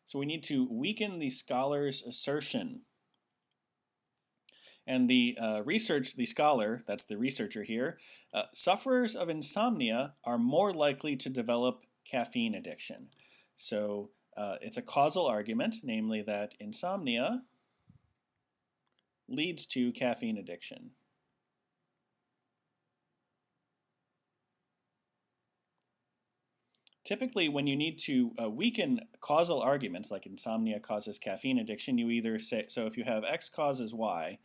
So we need to weaken the scholar's assertion. And the the scholar, that's the researcher here, sufferers of insomnia are more likely to develop caffeine addiction. So it's a causal argument, namely that insomnia leads to caffeine addiction. Typically, when you need to weaken causal arguments, like insomnia causes caffeine addiction, you either say, so if you have X causes Y,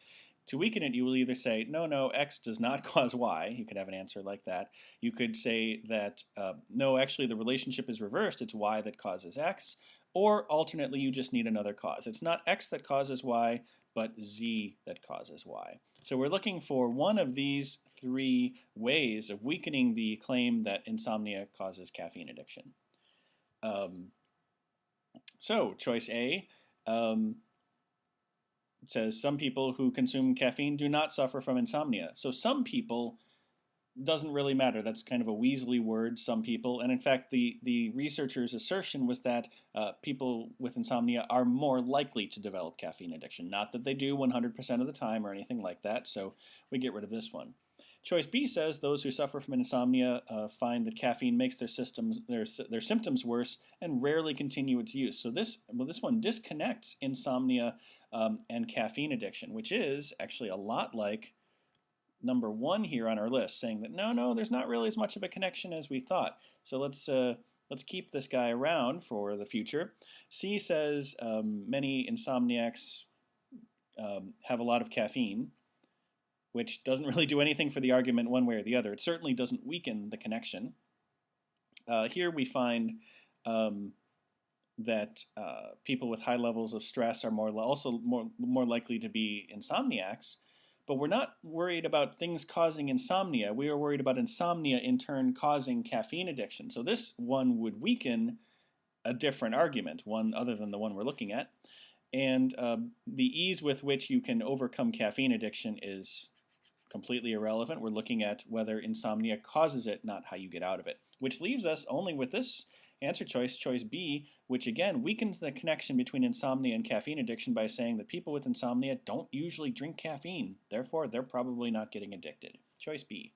to weaken it, you will either say, no, no, X does not cause Y. You could have an answer like that. You could say that, no, actually the relationship is reversed. It's Y that causes X. Or alternately, you just need another cause. It's not X that causes Y, but Z that causes Y. So we're looking for one of these three ways of weakening the claim that insomnia causes caffeine addiction. So choice A says some people who consume caffeine do not suffer from insomnia. So some people doesn't really matter. That's kind of a Weasley word, some people. And in fact, the researcher's assertion was that people with insomnia are more likely to develop caffeine addiction. Not that they do 100% of the time or anything like that, so we get rid of this one. Choice B says those who suffer from insomnia find that caffeine makes their symptoms worse and rarely continue its use. So this one disconnects insomnia and caffeine addiction, which is actually a lot like number 1 here on our list, saying that no, there's not really as much of a connection as we thought. So let's keep this guy around for the future. C says many insomniacs have a lot of caffeine, which doesn't really do anything for the argument one way or the other. It certainly doesn't weaken the connection. Here we find that people with high levels of stress are also more likely to be insomniacs. But we're not worried about things causing insomnia. We are worried about insomnia in turn causing caffeine addiction. So this one would weaken a different argument, one other than the one we're looking at. And the ease with which you can overcome caffeine addiction is completely irrelevant. We're looking at whether insomnia causes it, not how you get out of it. Which leaves us only with this answer choice, choice B, which again weakens the connection between insomnia and caffeine addiction by saying that people with insomnia don't usually drink caffeine. Therefore, they're probably not getting addicted. Choice B.